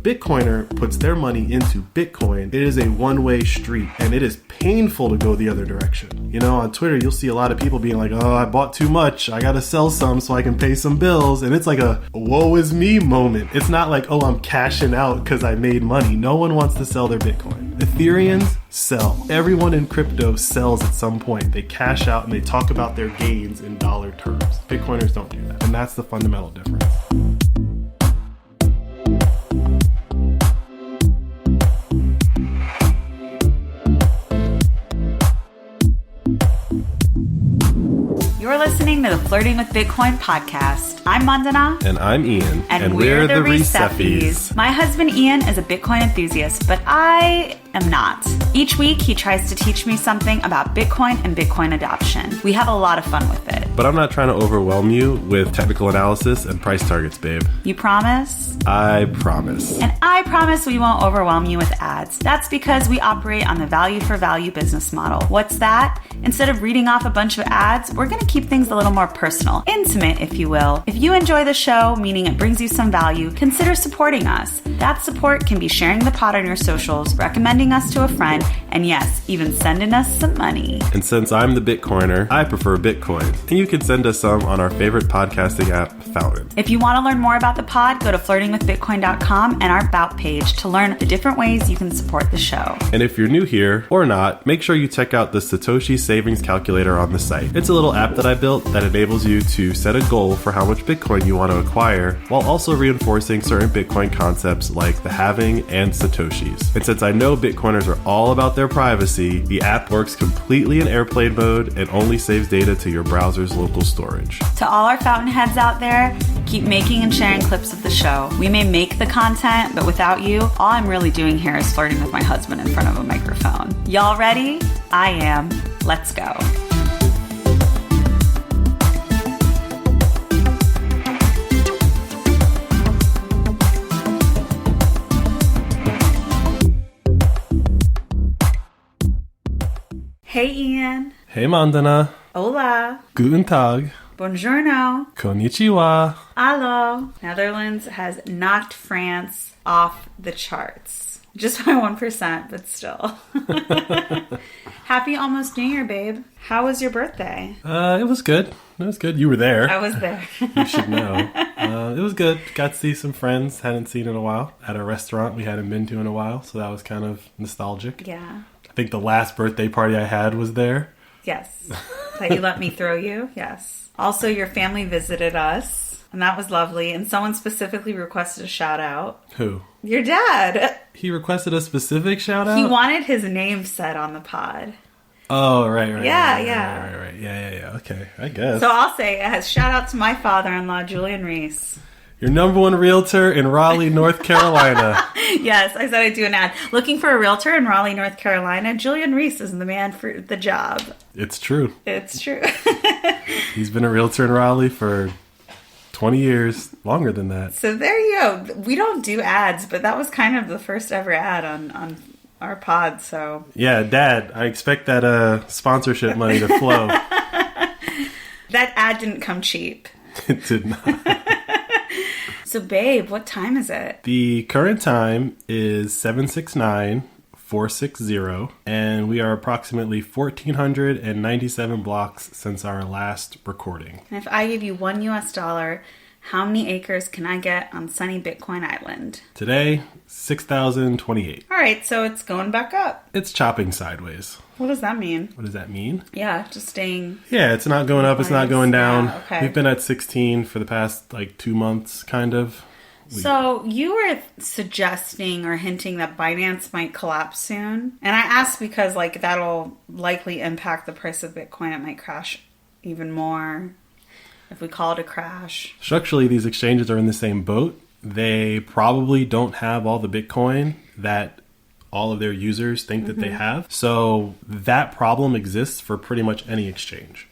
Bitcoiner puts their money into Bitcoin, it is a one-way street, and it is painful to go the other direction. You know, on Twitter, you'll see a lot of people being like, oh, I bought too much. I got to sell some so I can pay some bills. And it's like a woe is me moment. It's not like, oh, I'm cashing out because I made money. No one wants to sell their Bitcoin. Ethereans sell. Everyone in crypto sells at some point. They cash out and they talk about their gains in dollar terms. Bitcoiners don't do that. And that's the fundamental difference. You're listening to the Flirting with Bitcoin podcast. I'm Mandana. And I'm Ian. And we're the Receffies. My husband Ian is a Bitcoin enthusiast, but I am not. Each week, he tries to teach me something about Bitcoin and Bitcoin adoption. We have a lot of fun with it. But I'm not trying to overwhelm you with technical analysis and price targets, babe. You promise? I promise. And I promise we won't overwhelm you with ads. That's because we operate on the value for value business model. What's that? Instead of reading off a bunch of ads, we're going to keep things a little more personal, intimate, if you will. If you enjoy the show, meaning it brings you some value, consider supporting us. That support can be sharing the pod on your socials, recommending us to a friend, and yes, even sending us some money. And since I'm the Bitcoiner, I prefer Bitcoin. And you can send us some on our favorite podcasting app, Fountain. If you want to learn more about the pod, go to flirtingwithbitcoin.com and our About page to learn the different ways you can support the show. And if you're new here, or not, make sure you check out the Satoshi Savings Calculator on the site. It's a little app that I built that enables you to set a goal for how much Bitcoin you want to acquire, while also reinforcing certain Bitcoin concepts like the halving and Satoshis. And since I know Bitcoiners are all about their privacy, the app works completely in airplane mode and only saves data to your browser's local storage. To all our Fountain heads out there, keep making and sharing clips of the show. We may make the content, but without you, all I'm really doing here is flirting with my husband in front of a microphone. Y'all ready? I am. Let's go. Hey Ian. Hey Mandana. Hola. Guten Tag. Buongiorno. Konnichiwa. Hello. Netherlands has knocked France off the charts. Just by 1%, but still. Happy almost New Year, babe. How was your birthday? It was good. It was good. You were there. I was there. You should know. It was good. Got to see some friends. Hadn't seen in a while. At a restaurant we hadn't been to in a while. So that was kind of nostalgic. Yeah. I think the last birthday party I had was there. Yes. That you let me throw you. Yes. Also, your family visited us, and that was lovely. And someone specifically requested a shout out. Who? Your dad. He requested a specific shout out? He wanted his name said on the pod. Oh, right. Yeah. Yeah. Okay, I guess. So I'll say, shout out to my father-in-law, Julian Reese. Your number one realtor in Raleigh, North Carolina. Yes, I said I'd do an ad. Looking for a realtor in Raleigh, North Carolina, Julian Reese is the man for the job. It's true. It's true. He's been a realtor in Raleigh for 20 years, longer than that. So there you go. We don't do ads, but that was kind of the first ever ad on our pod, so. Yeah, Dad, I expect that sponsorship money to flow. That ad didn't come cheap. It did not. So, babe, what time is it? The current time is 769-460, and we are approximately 1,497 blocks since our last recording. And if I give you $1, how many acres can I get on sunny Bitcoin Island? Today, 6,028. All right, so it's going back up. It's chopping sideways. What does that mean? What does that mean? Yeah, just staying... Yeah, it's not going up, it's not going down. Yeah, okay. We've been at 16 for the past, 2 months, kind of. So you were suggesting or hinting that Binance might collapse soon. And I asked because, that'll likely impact the price of Bitcoin. It might crash even more if we call it a crash. Structurally, these exchanges are in the same boat. They probably don't have all the Bitcoin that all of their users think that they have. So that problem exists for pretty much any exchange.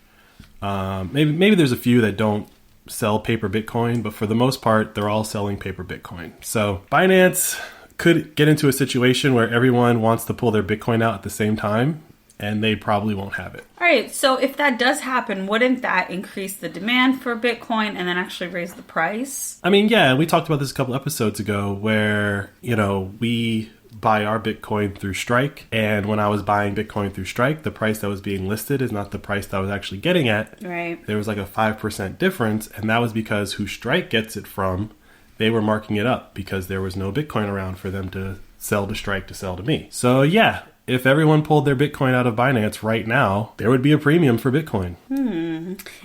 Maybe there's a few that don't sell paper Bitcoin, but for the most part, they're all selling paper Bitcoin. So Binance could get into a situation where everyone wants to pull their Bitcoin out at the same time, and they probably won't have it. All right, so if that does happen, wouldn't that increase the demand for Bitcoin and then actually raise the price? I mean, yeah, we talked about this a couple episodes ago where, we buy our Bitcoin through Strike. And when I was buying Bitcoin through Strike, the price that was being listed is not the price that I was actually getting at. Right. There was like a 5% difference. And that was because who Strike gets it from, they were marking it up because there was no Bitcoin around for them to sell to Strike to sell to me. So yeah, if everyone pulled their Bitcoin out of Binance right now, there would be a premium for Bitcoin.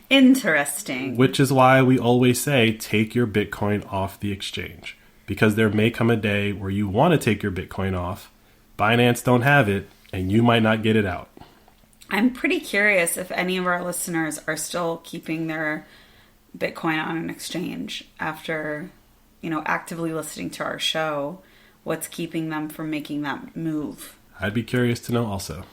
Interesting. Which is why we always say, take your Bitcoin off the exchange. Because there may come a day where you want to take your Bitcoin off, Binance don't have it, and you might not get it out. I'm pretty curious if any of our listeners are still keeping their Bitcoin on an exchange after, actively listening to our show. What's keeping them from making that move? I'd be curious to know also.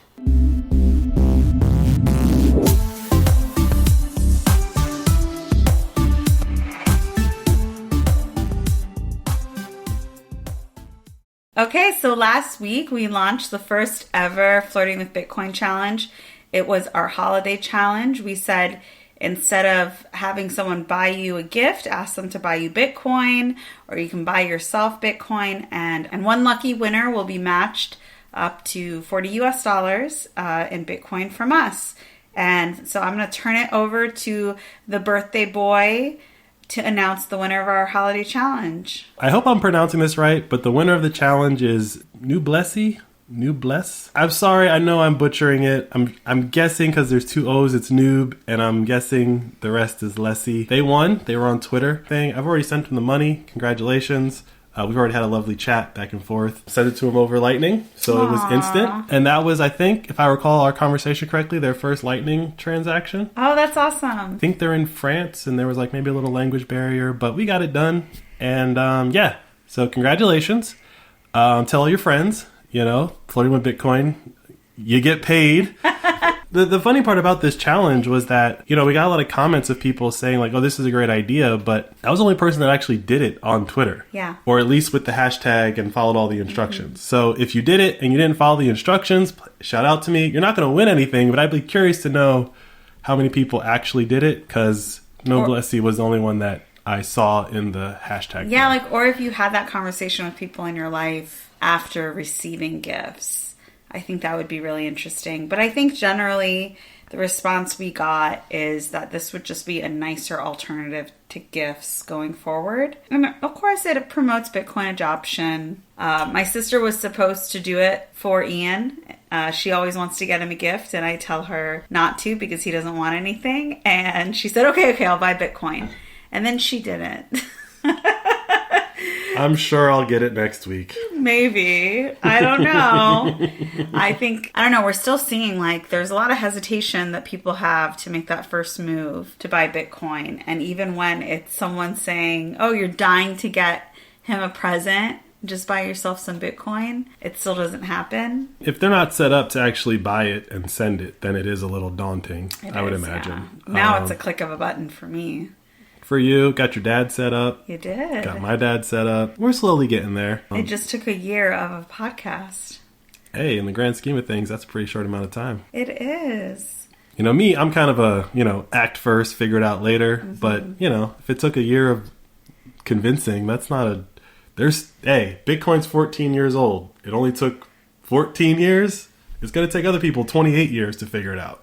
Okay, so last week we launched the first ever Flirting with Bitcoin challenge. It was our holiday challenge. We said instead of having someone buy you a gift, ask them to buy you Bitcoin, or you can buy yourself Bitcoin, and one lucky winner will be matched up to $40 in Bitcoin from us. And so I'm going to turn it over to the birthday boy to announce the winner of our holiday challenge. I hope I'm pronouncing this right, but the winner of the challenge is Nublessy. I'm sorry, I know I'm butchering it. I'm guessing because there's two O's, it's Noob, and I'm guessing the rest is Lessy. They won. They were on Twitter thing. I've already sent them the money. Congratulations. We've already had a lovely chat back and forth. Sent it to them over Lightning, so It was instant. And that was, I think, if I recall our conversation correctly, their first Lightning transaction. Oh, that's awesome. I think they're in France, and there was maybe a little language barrier, but we got it done. And yeah, so congratulations. Tell all your friends, Flirting with Bitcoin, you get paid. The funny part about this challenge was that, we got a lot of comments of people saying oh, this is a great idea, but I was the only person that actually did it on Twitter. Yeah. Or at least with the hashtag and followed all the instructions. So if you did it and you didn't follow the instructions, shout out to me. You're not going to win anything, but I'd be curious to know how many people actually did it, because Noblessy was the only one that I saw in the hashtag. Yeah, or if you had that conversation with people in your life after receiving gifts. I think that would be really interesting. But I think generally the response we got is that this would just be a nicer alternative to gifts going forward. And of course, it promotes Bitcoin adoption. My sister was supposed to do it for Ian. She always wants to get him a gift, and I tell her not to because he doesn't want anything. And she said, okay, I'll buy Bitcoin. And then she didn't. I'm sure I'll get it next week. Maybe. I don't know. I don't know. We're still seeing there's a lot of hesitation that people have to make that first move to buy Bitcoin. And even when it's someone saying, oh, you're dying to get him a present, just buy yourself some Bitcoin, it still doesn't happen. If they're not set up to actually buy it and send it, then it is a little daunting, I would imagine. Yeah. Now it's a click of a button for me. For you, got your dad set up. You did. Got my dad set up. We're slowly getting there. It just took a year of a podcast. Hey, in the grand scheme of things, that's a pretty short amount of time. It is. Me, I'm kind of a, act first, figure it out later. Mm-hmm. But, if it took a year of convincing, that's not Bitcoin's 14 years old. It only took 14 years. It's going to take other people 28 years to figure it out.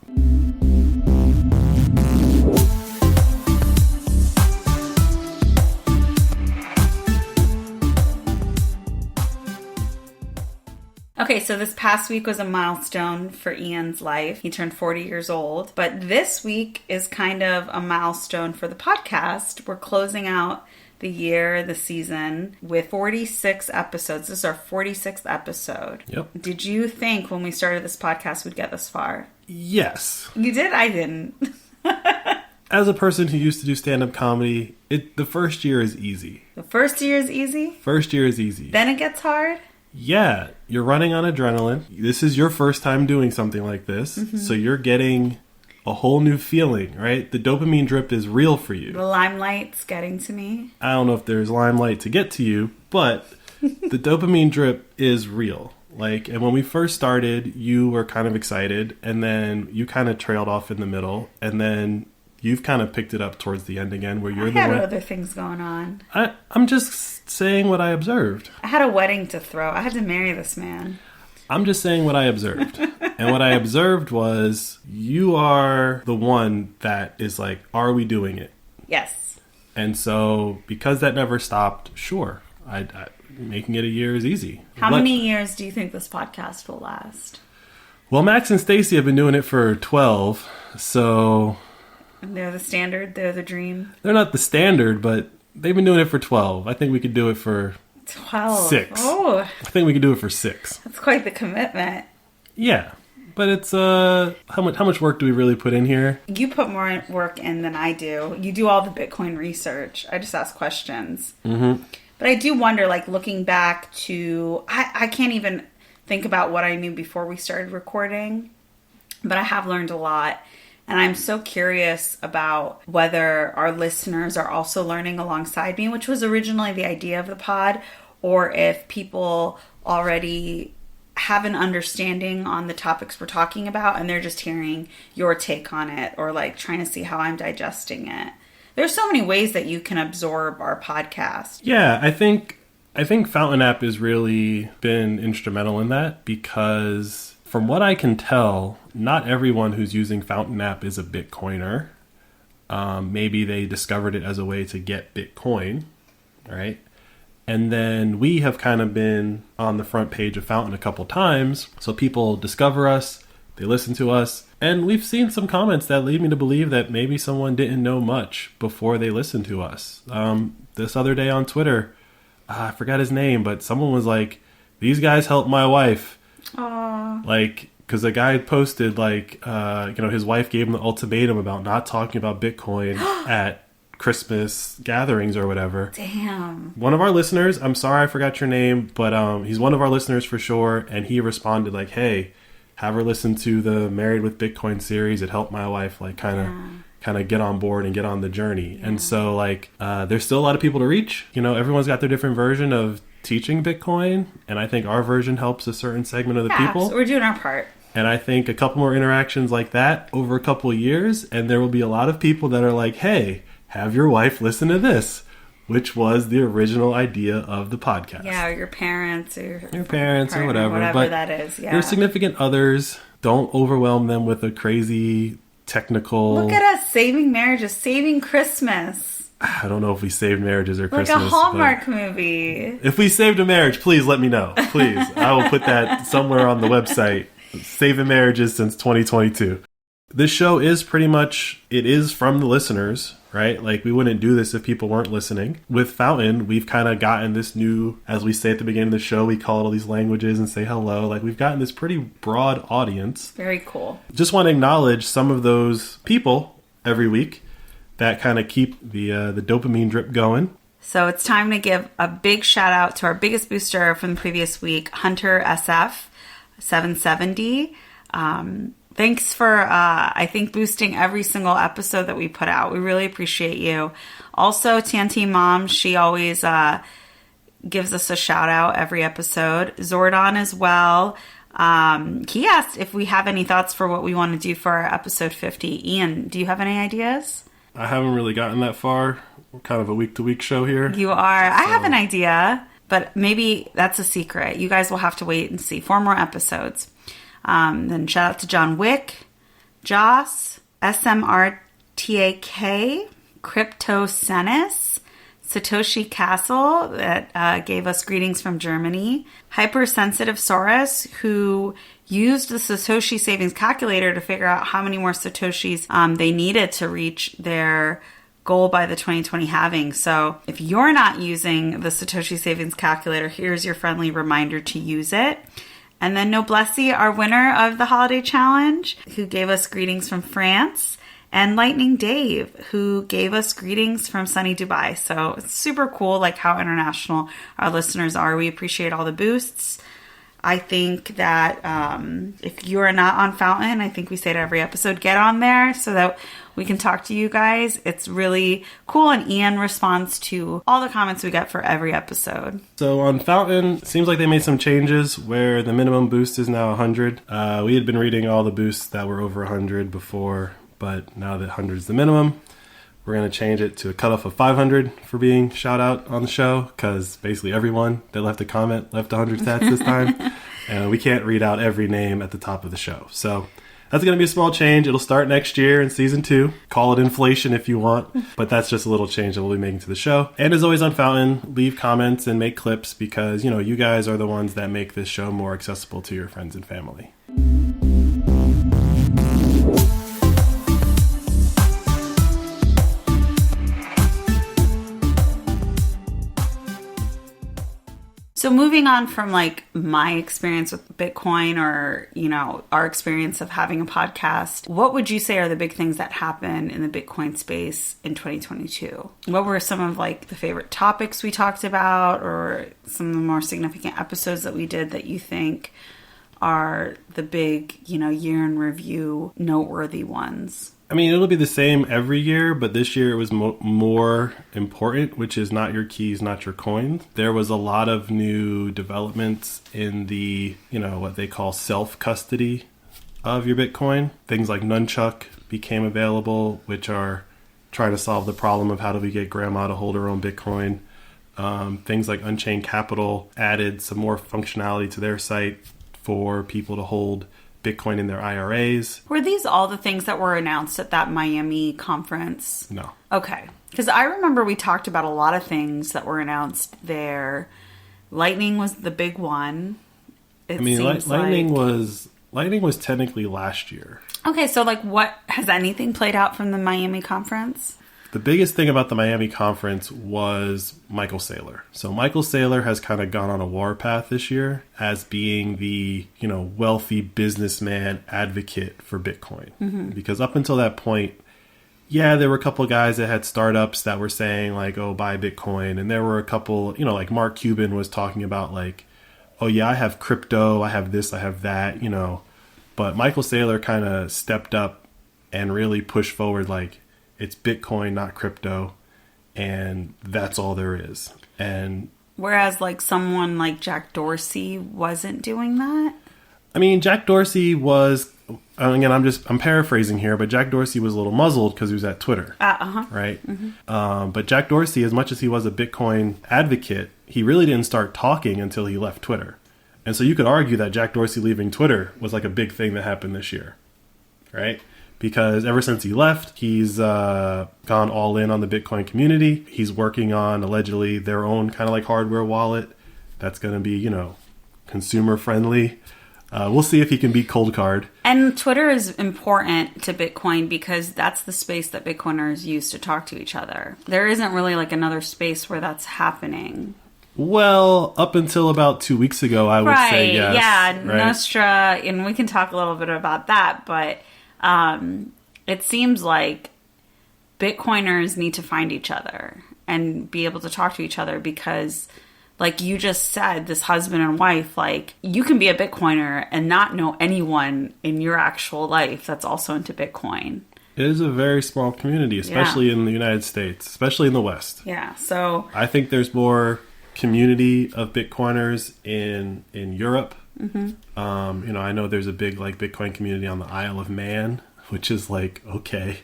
Okay, so this past week was a milestone for Ian's life. He turned 40 years old. But this week is kind of a milestone for the podcast. We're closing out the year, the season, with 46 episodes. This is our 46th episode. Yep. Did you think when we started this podcast we'd get this far? Yes. You did? I didn't. As a person who used to do stand-up comedy, the first year is easy. The first year is easy? First year is easy. Then it gets hard? Yeah, you're running on adrenaline. This is your first time doing something like this, so you're getting a whole new feeling, right? The dopamine drip is real for you. The limelight's getting to me. I don't know if there's limelight to get to you, but the dopamine drip is real. Like, and when we first started, you were kind of excited, and then you kind of trailed off in the middle, and then you've kind of picked it up towards the end again, where you're I had other things going on. I'm just saying what I observed. I had a wedding to throw. I had to marry this man. I'm just saying what I observed. And what I observed was you are the one that is like, are we doing it? Yes. And so because that never stopped, sure, making it a year is easy. How many years do you think this podcast will last? Well, Max and Stacy have been doing it for 12, so... And they're the standard? They're the dream? They're not the standard, but they've been doing it for 12. I think we could do it for 12. 6. Oh. I think we could do it for 6. That's quite the commitment. Yeah. But it's, how much work do we really put in here? You put more work in than I do. You do all the Bitcoin research. I just ask questions. Mm-hmm. But I do wonder, like, looking back to... I can't even think about what I knew before we started recording. But I have learned a lot. And I'm so curious about whether our listeners are also learning alongside me, which was originally the idea of the pod, or if people already have an understanding on the topics we're talking about and they're just hearing your take on it or like trying to see how I'm digesting it. There's so many ways that you can absorb our podcast. Yeah, I think Fountain App has really been instrumental in that because from what I can tell, not everyone who's using Fountain App is a Bitcoiner. Maybe they discovered it as a way to get Bitcoin, right? And then we have kind of been on the front page of Fountain a couple times. So people discover us, they listen to us, and we've seen some comments that lead me to believe that maybe someone didn't know much before they listened to us. This other day on Twitter, I forgot his name, but someone was like, these guys helped my wife. Aww. Like, because the guy posted like, his wife gave him the ultimatum about not talking about Bitcoin at Christmas gatherings or whatever. Damn. One of our listeners, I'm sorry I forgot your name, but he's one of our listeners for sure, and he responded like, hey, have her listen to the Married with Bitcoin series. It helped my wife like kind of get on board and get on the journey. Yeah. And so like there's still a lot of people to reach. You know, everyone's got their different version of teaching Bitcoin, and I think our version helps a certain segment of the people. So we're doing our part. And I think a couple more interactions like that over a couple of years, and there will be a lot of people that are like, hey, have your wife listen to this, which was the original idea of the podcast. Yeah, or your parents or partner, or whatever. Whatever that is, yeah. Your significant others, don't overwhelm them with a crazy technical... Look at us saving marriages, saving Christmas. I don't know if we saved marriages or Christmas. Like a Hallmark movie. If we saved a marriage, please let me know. Please. I will put that somewhere on the website. Saving marriages since 2022. This show is pretty much, it is from the listeners, right? Like, we wouldn't do this if people weren't listening. With Fountain, we've kind of gotten this new, as we say at the beginning of the show, we call it all these languages and say hello. Like, we've gotten this pretty broad audience. Very cool. Just want to acknowledge some of those people every week that kind of keep the dopamine drip going. So it's time to give a big shout out to our biggest booster from the previous week, Hunter SF 770. Thanks for, I think, boosting every single episode that we put out. We really appreciate you. Also, Tanti Mom, she always gives us a shout out every episode. Zordon as well. He asked if we have any thoughts for what we want to do for our episode 50. Ian, do you have any ideas? I haven't really gotten that far. We're kind of a week-to-week show here. You are. So. I have an idea, but maybe that's a secret. You guys will have to wait and see. 4 more episodes. Then shout out to John Wick, Joss, SMRTAK, Crypto Senis, Satoshi Castle that gave us greetings from Germany, Hypersensitive Saurus, who used the Satoshi Savings Calculator to figure out how many more Satoshis they needed to reach their goal by the 2020 halving. So if you're not using the Satoshi Savings Calculator, here's your friendly reminder to use it. And then Noblesse, our winner of the Holiday Challenge, who gave us greetings from France. And Lightning Dave, who gave us greetings from sunny Dubai. So it's super cool, like how international our listeners are. We appreciate all the boosts. I think that if you are not on Fountain, I think we say to every episode, get on there so that we can talk to you guys. It's really cool, and Ian responds to all the comments we get for every episode. So on Fountain, it seems like they made some changes where the minimum boost is now 100. We had been reading all the boosts that were over 100 before, but now that 100 is the minimum, we're going to change it to a cutoff of 500 for being shout out on the show, because basically everyone that left a comment left 100 stats this time, and we can't read out every name at the top of the show. So that's going to be a small change. It'll start next year in season 2. Call it inflation if you want, but that's just a little change that we'll be making to the show. And as always on Fountain, leave comments and make clips because, you guys are the ones that make this show more accessible to your friends and family. So moving on from my experience with Bitcoin or, our experience of having a podcast, what would you say are the big things that happened in the Bitcoin space in 2022? What were some of the favorite topics we talked about or some of the more significant episodes that we did that you think are the big, year in review noteworthy ones? I mean, it'll be the same every year, but this year it was more important, which is not your keys, not your coins. There was a lot of new developments in the, what they call self-custody of your Bitcoin. Things like Nunchuck became available, which are trying to solve the problem of how do we get grandma to hold her own Bitcoin. Things like Unchained Capital added some more functionality to their site for people to hold Bitcoin in their IRAs. Were these all the things that were announced at that Miami conference? No. Okay. Because I remember we talked about a lot of things that were announced there. Lightning was the big one. Lightning was technically last year. Okay, so what has anything played out from the Miami conference? The biggest thing about the Miami conference was Michael Saylor. So Michael Saylor has kind of gone on a warpath this year as being the, wealthy businessman advocate for Bitcoin. Mm-hmm. Because up until that point, there were a couple of guys that had startups that were saying oh, buy Bitcoin. And there were a couple, Mark Cuban was talking about oh yeah, I have crypto, I have this, I have that, But Michael Saylor kind of stepped up and really pushed forward it's Bitcoin, not crypto, and that's all there is. And whereas someone like Jack Dorsey wasn't doing that? I mean, Jack Dorsey was, again, I'm paraphrasing here, but Jack Dorsey was a little muzzled because he was at Twitter. Right? Mm-hmm. But Jack Dorsey, as much as he was a Bitcoin advocate, he really didn't start talking until he left Twitter. And so you could argue that Jack Dorsey leaving Twitter was a big thing that happened this year. Right? Because ever since he left, he's gone all in on the Bitcoin community. He's working on, allegedly, their own kind of hardware wallet that's going to be, consumer friendly. We'll see if he can beat Cold Card. And Twitter is important to Bitcoin because that's the space that Bitcoiners use to talk to each other. There isn't really another space where that's happening. Well, up until about 2 weeks ago, I would say yes. Yeah, right? Nostra, and we can talk a little bit about that, but it seems like Bitcoiners need to find each other and be able to talk to each other because, you just said, this husband and wife, you can be a Bitcoiner and not know anyone in your actual life that's also into Bitcoin. It is a very small community, especially in the United States, especially in the West. Yeah, so I think there's more community of Bitcoiners in Europe. Mm-hmm. I know there's a big Bitcoin community on the Isle of Man, which is okay.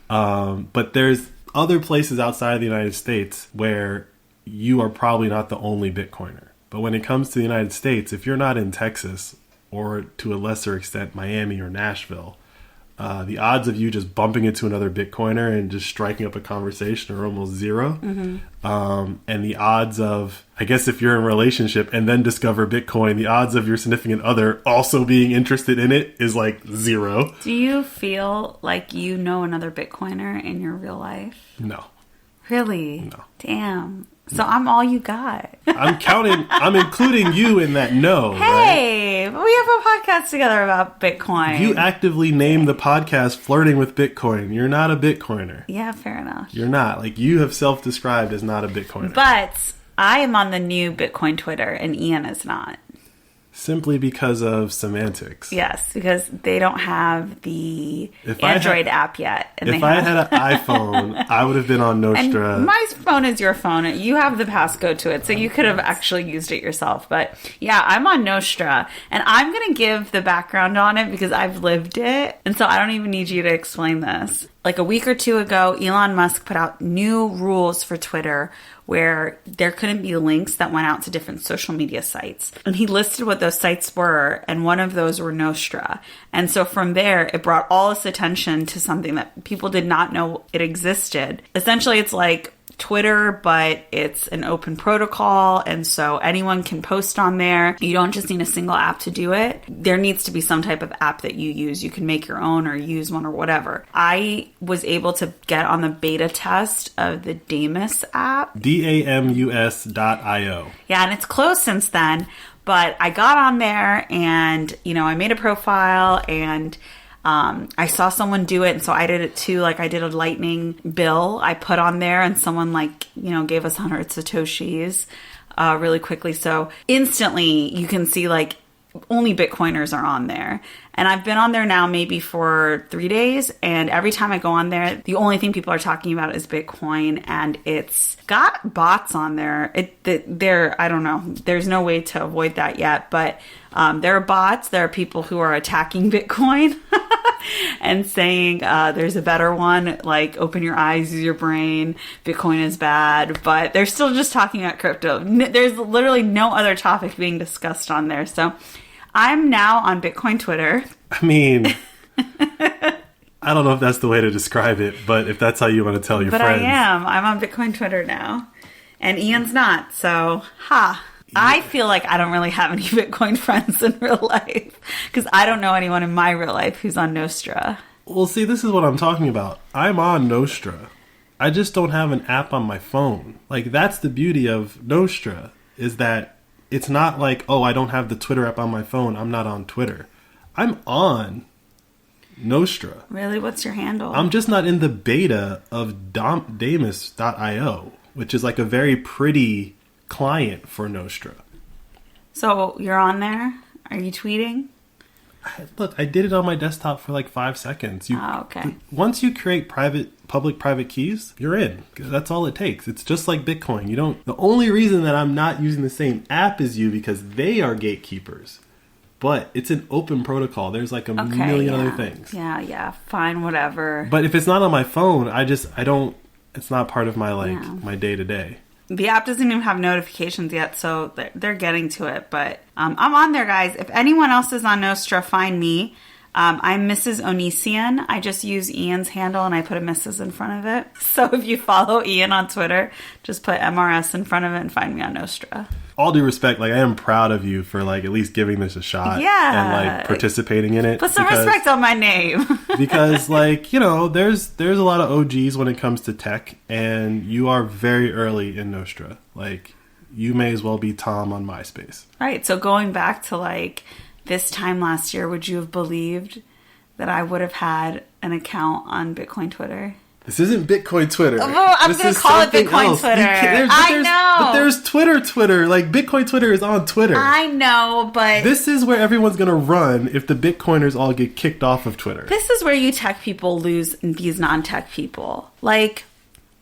But there's other places outside of the United States where you are probably not the only Bitcoiner. But when it comes to the United States, if you're not in Texas or to a lesser extent Miami or Nashville, the odds of you just bumping into another Bitcoiner and just striking up a conversation are almost zero. Mm-hmm. And the odds of, I guess if you're in a relationship and then discover Bitcoin, the odds of your significant other also being interested in it is zero. Do you feel like you know another Bitcoiner in your real life? No. Really? No. Damn. So I'm all you got. I'm including you in that no. Hey, right? We have a podcast together about Bitcoin. You actively name the podcast Flirting with Bitcoin. You're not a Bitcoiner. Yeah, fair enough. You're not. You have self-described as not a Bitcoiner. But I am on the new Bitcoin Twitter and Ian is not. Simply because of semantics. Yes, because they don't have the Android app yet. If I had an iPhone, I would have been on Nostra. And my phone is your phone. You have the passcode to it, so you could have actually used it yourself. But yeah, I'm on Nostra, and I'm going to give the background on it because I've lived it. And so I don't even need you to explain this. Like a week or two ago, Elon Musk put out new rules for Twitter where there couldn't be links that went out to different social media sites. And he listed what those sites were, and one of those were Nostra. And so from there, it brought all this attention to something that people did not know it existed. Essentially, it's like Twitter, but it's an open protocol, and so anyone can post on there. You don't just need a single app to do it. There needs to be some type of app that you use. You can make your own or use one or whatever. I was able to get on the beta test of the Damus app. DAMUS.io. Yeah, and it's closed since then, but I got on there and, I made a profile and I saw someone do it, and so I did it too. Like, I did a lightning bill I put on there, and someone gave us 100 Satoshis really quickly. So instantly you can see only Bitcoiners are on there. And I've been on there now maybe for 3 days, and every time I go on there, the only thing people are talking about is Bitcoin, and it's got bots on there. I don't know. There's no way to avoid that yet, but there are bots. There are people who are attacking Bitcoin and saying there's a better one, like open your eyes, use your brain, Bitcoin is bad, but they're still just talking about crypto. There's literally no other topic being discussed on there. So I'm now on Bitcoin Twitter. I mean, I don't know if that's the way to describe it, but if that's how you want to tell your friends. But I am. I'm on Bitcoin Twitter now. And Ian's not, so ha. I feel like I don't really have any Bitcoin friends in real life because I don't know anyone in my real life who's on Nostra. Well, see, this is what I'm talking about. I'm on Nostra. I just don't have an app on my phone. Like, that's the beauty of Nostra, is that it's not like, oh, I don't have the Twitter app on my phone, I'm not on Twitter. I'm on Nostra. Really? What's your handle? I'm just not in the beta of Damus.io, which is like a very pretty client for Nostra. So you're on there? Are you tweeting? Look, I did it on my desktop for like 5 seconds. Okay. Once you create public-private keys, you're in. That's all it takes. It's just like Bitcoin. The only reason that I'm not using the same app as you because they are gatekeepers. But it's an open protocol. There's like a million other things. Yeah. Fine, whatever. But if it's not on my phone, it's not part of my my day-to-day. The app doesn't even have notifications yet, so they're getting to it. But I'm on there, guys. If anyone else is on Nostra, find me. I'm Mrs. Onision. I just use Ian's handle and I put a Mrs. in front of it. So if you follow Ian on Twitter, just put MRS in front of it and find me on Nostra. All due respect, I am proud of you for at least giving this a shot. Yeah. And participating in it. Put some respect on my name. Because there's a lot of OGs when it comes to tech, and you are very early in Nostra. You may as well be Tom on MySpace. Right. So going back to this time last year, would you have believed that I would have had an account on Bitcoin Twitter? This isn't Bitcoin Twitter. Oh, I'm going to call it Bitcoin else. Twitter. I know. But there's Twitter. Bitcoin Twitter is on Twitter. I know, but this is where everyone's going to run if the Bitcoiners all get kicked off of Twitter. This is where you tech people lose these non-tech people.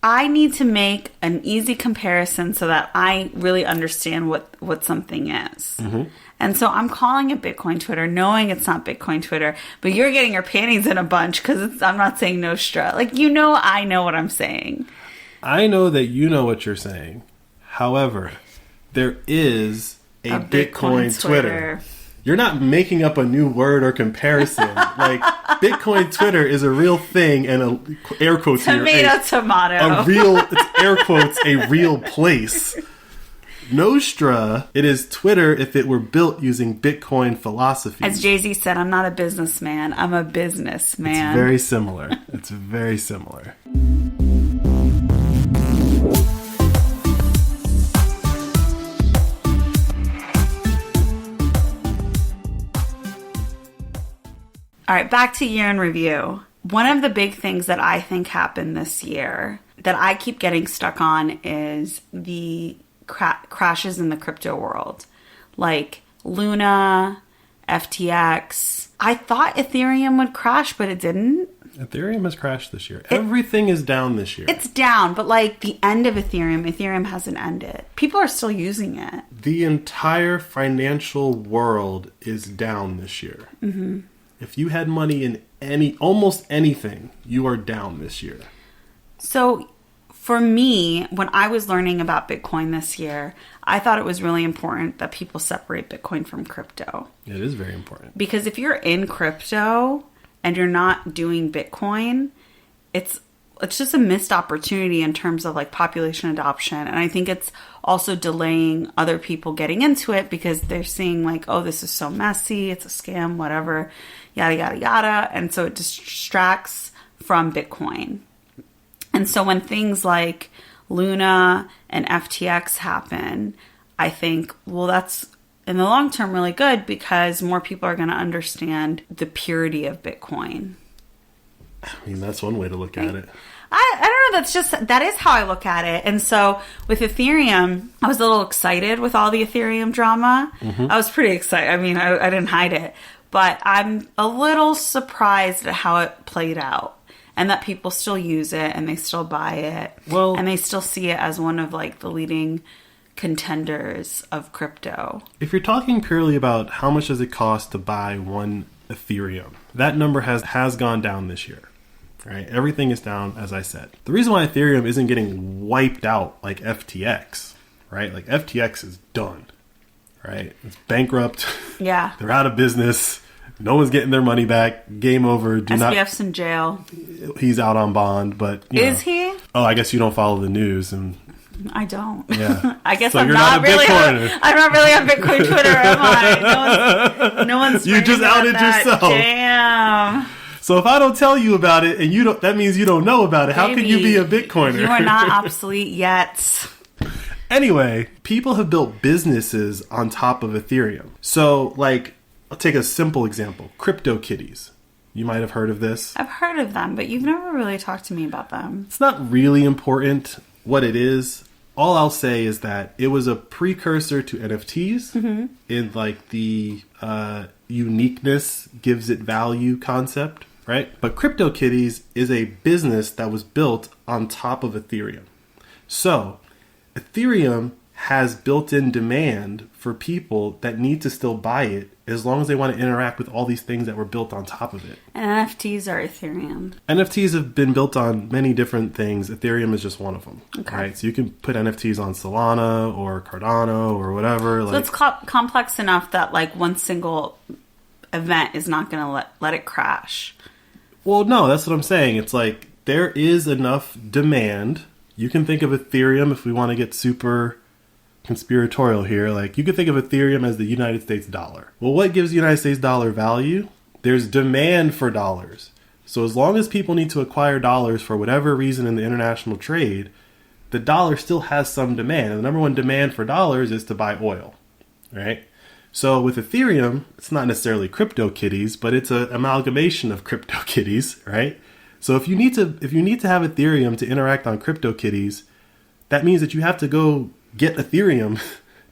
I need to make an easy comparison so that I really understand what something is. Mm-hmm. And so I'm calling it Bitcoin Twitter, knowing it's not Bitcoin Twitter, but you're getting your panties in a bunch because I'm not saying Nostra. I know what I'm saying. I know that you know what you're saying. However, there is a Bitcoin Twitter. You're not making up a new word or comparison. Bitcoin Twitter is a real thing, and air quotes tomato. It's air quotes, a real place. Nostra, it is Twitter if it were built using Bitcoin philosophy. As Jay-Z said, I'm not a businessman. I'm a businessman. It's very similar. It's very similar. All right, back to year in review. One of the big things that I think happened this year that I keep getting stuck on is the crashes in the crypto world. Luna, FTX. I thought Ethereum would crash, but it didn't. Ethereum has crashed this year. Everything is down this year. It's down, but like the end of Ethereum hasn't ended. People are still using it. The entire financial world is down this year. Mm-hmm. If you had money in almost anything, you are down this year. So for me, when I was learning about Bitcoin this year, I thought it was really important that people separate Bitcoin from crypto. It is very important. Because if you're in crypto and you're not doing Bitcoin, it's just a missed opportunity in terms of like population adoption. And I think it's also delaying other people getting into it because they're seeing like, oh, this is so messy, it's a scam, whatever, yada, yada, yada. And so it distracts from Bitcoin. And so when things like Luna and FTX happen, I think, well, that's in the long term really good because more people are going to understand the purity of Bitcoin. I mean, that's one way to look at it. I don't know. That is how I look at it. And so with Ethereum, I was a little excited with all the Ethereum drama. Mm-hmm. I was pretty excited. I mean, I didn't hide it, but I'm a little surprised at how it played out and that people still use it and they still buy it. Well, and they still see it as one of like the leading contenders of crypto. If you're talking purely about how much does it cost to buy one Ethereum, that number has gone down this year, right? Everything is down, as I said. The reason why Ethereum isn't getting wiped out like FTX, right? Like FTX is done, right? It's bankrupt. Yeah. They're out of business. No one's getting their money back. Game over. SBF's in jail. He's out on bond, but is he? Oh, I guess you don't follow the news and. I don't. Yeah. I guess so I'm not really. I'm not really on Bitcoin Twitter, am I? No one's. You just outed yourself. Damn. So if I don't tell you about it, and you don't, that means you don't know about it. How can you be a Bitcoiner? You are not obsolete yet. Anyway, people have built businesses on top of Ethereum. So, like, I'll take a simple example: CryptoKitties. You might have heard of this. I've heard of them, but you've never really talked to me about them. It's not really important what it is. All I'll say is that it was a precursor to NFTs in like the uniqueness gives it value concept, right? But CryptoKitties is a business that was built on top of Ethereum. So Ethereum has built-in demand for people that need to still buy it as long as they want to interact with all these things that were built on top of it. And NFTs are Ethereum. NFTs have been built on many different things. Ethereum is just one of them. Okay. Right? So you can put NFTs on Solana or Cardano or whatever. So it's complex enough that like one single event is not going to let it crash. Well, no, that's what I'm saying. It's like there is enough demand. You can think of Ethereum if we want to get super conspiratorial here. Like you could think of Ethereum as the United States dollar. Well, what gives the United States dollar value? There's demand for dollars. So as long as people need to acquire dollars for whatever reason in the international trade, the dollar still has some demand. And the number one demand for dollars is to buy oil, right? So with Ethereum, it's not necessarily CryptoKitties, but it's an amalgamation of CryptoKitties, right? So if you need to have Ethereum to interact on CryptoKitties, that means that you have to go get Ethereum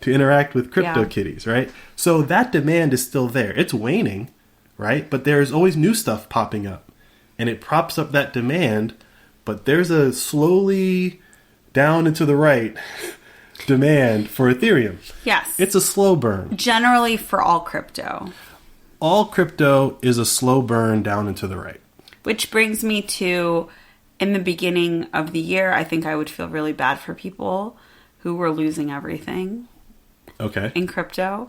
to interact with CryptoKitties, right? So that demand is still there. It's waning, right? But there's always new stuff popping up. And it props up that demand, but there's a slowly down and to the right demand for Ethereum. Yes. It's a slow burn. Generally for all crypto. All crypto is a slow burn down and to the right. Which brings me to, in the beginning of the year, I think I would feel really bad for people who were losing everything in crypto.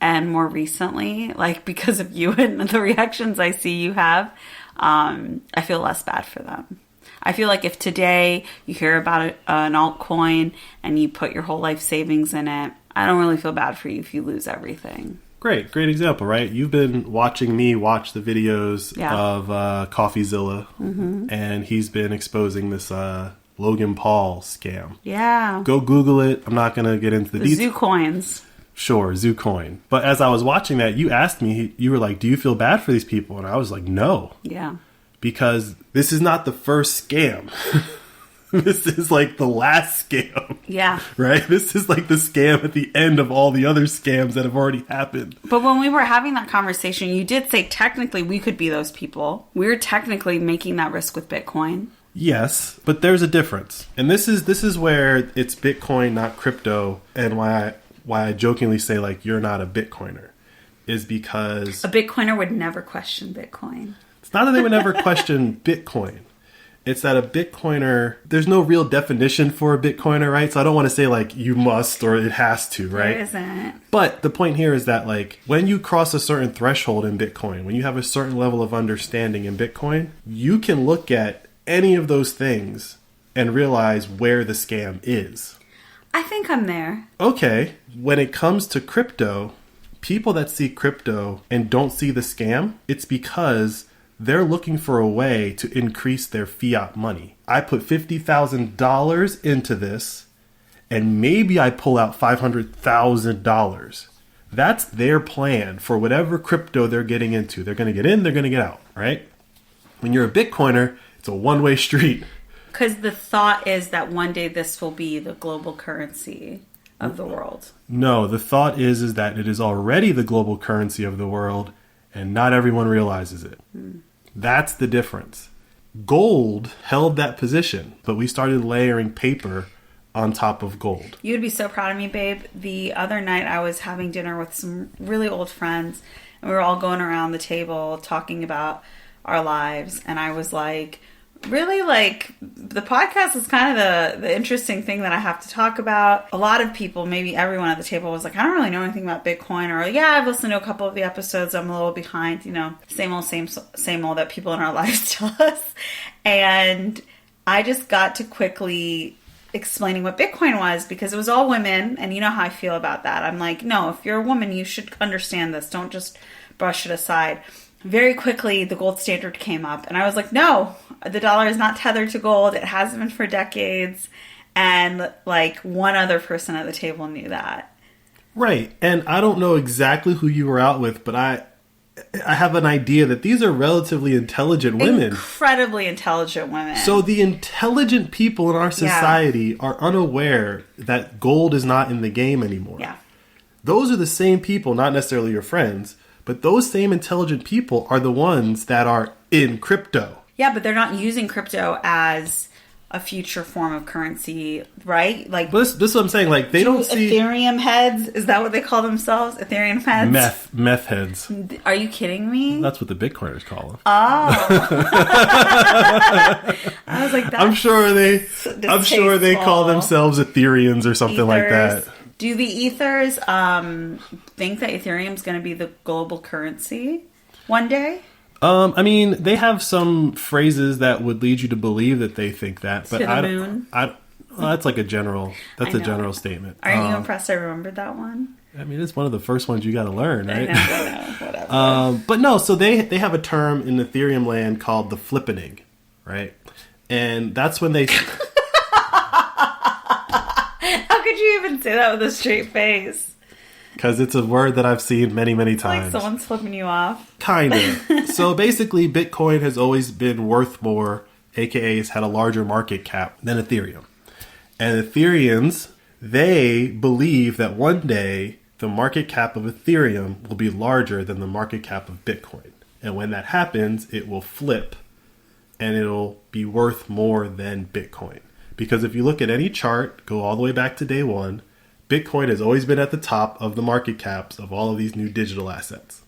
And more recently, like because of you and the reactions I see you have, I feel less bad for them. I feel like if today you hear about an altcoin and you put your whole life savings in it, I don't really feel bad for you if you lose everything. Great example, right? You've been watching me watch the videos of CoffeeZilla, and he's been exposing this Logan Paul scam. Yeah. Go Google it. I'm not going to get into the details. Zoo coins. Sure, Zoocoin. But as I was watching that, you asked me, you were like, do you feel bad for these people? And I was like, no. Yeah. Because this is not the first scam. This is like the last scam. Yeah. Right? This is like the scam at the end of all the other scams that have already happened. But when we were having that conversation, you did say technically we could be those people. We're technically making that risk with Bitcoin. Yes, but there's a difference. And this is where it's Bitcoin, not crypto, and why I jokingly say, like, you're not a Bitcoiner, is because... A Bitcoiner would never question Bitcoin. It's not that they would never question Bitcoin. It's that a Bitcoiner, there's no real definition for a Bitcoiner, right? So I don't want to say, like, you must or it has to, right? There isn't. But the point here is that, like, when you cross a certain threshold in Bitcoin, when you have a certain level of understanding in Bitcoin, you can look at any of those things and realize where the scam is. I think I'm there. Okay. When it comes to crypto, people that see crypto and don't see the scam, it's because they're looking for a way to increase their fiat money. I put $50,000 into this, and maybe I pull out $500,000. That's their plan for whatever crypto they're getting into. They're going to get in, they're going to get out, right? When you're a Bitcoiner, it's a one-way street. Because the thought is that one day this will be the global currency of the world. No, the thought is that it is already the global currency of the world, and not everyone realizes it. That's the difference. Gold held that position, but we started layering paper on top of gold. You would be so proud of me, babe. The other night I was having dinner with some really old friends, and we were all going around the table talking about our lives, and I was like, really, like, the podcast is kind of the interesting thing that I have to talk about. A lot of people, maybe everyone at the table, was like, I don't really know anything about Bitcoin, or yeah, I've listened to a couple of the episodes, I'm a little behind, you know, same old that people in our lives tell us. And I just got to quickly explaining what Bitcoin was, because it was all women, and you know how I feel about that. I'm like, no, if you're a woman, you should understand this. Don't just brush it aside. Very quickly, the gold standard came up, and I was like, no, the dollar is not tethered to gold. It hasn't been for decades. And like one other person at the table knew that. Right. And I don't know exactly who you were out with, but I have an idea that these are relatively intelligent women. Incredibly intelligent women. So the intelligent people in our society are unaware that gold is not in the game anymore. Yeah. Those are the same people, not necessarily your friends, but those same intelligent people are the ones that are in crypto. Yeah, but they're not using crypto as a future form of currency, right? Like, but this is what I'm saying. Like, they don't see Ethereum heads. Is that what they call themselves? Ethereum heads. Meth heads. Are you kidding me? That's what the Bitcoiners call them. Oh, I was like, that's I'm sure they call themselves Ethereans or something like that. Do the ethers think that Ethereum's going to be the global currency one day? I mean, they have some phrases that would lead you to believe that they think that, but moon. Well, that's like a general. That's a general statement. Are you impressed? I remembered that one. I mean, it's one of the first ones you got to learn, right? I know, whatever. But no, so they have a term in Ethereum land called the flippening, right? And that's when they. How could you even say that with a straight face? Because it's a word that I've seen many, many times. Like someone's flipping you off. Kind of. So basically, Bitcoin has always been worth more, aka it's had a larger market cap than Ethereum. And Ethereans, they believe that one day the market cap of Ethereum will be larger than the market cap of Bitcoin. And when that happens, it will flip and it'll be worth more than Bitcoin. Because if you look at any chart, go all the way back to day one, Bitcoin has always been at the top of the market caps of all of these new digital assets.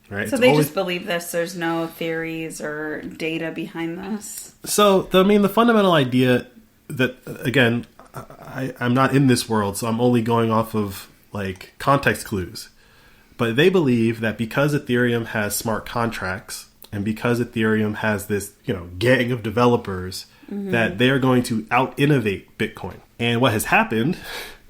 Right? So they just believe this. There's no theories or data behind this. So, the fundamental idea that, again, I'm not in this world, so I'm only going off of like context clues. But they believe that because Ethereum has smart contracts and because Ethereum has this, gang of developers, that they are going to out-innovate Bitcoin. And what has happened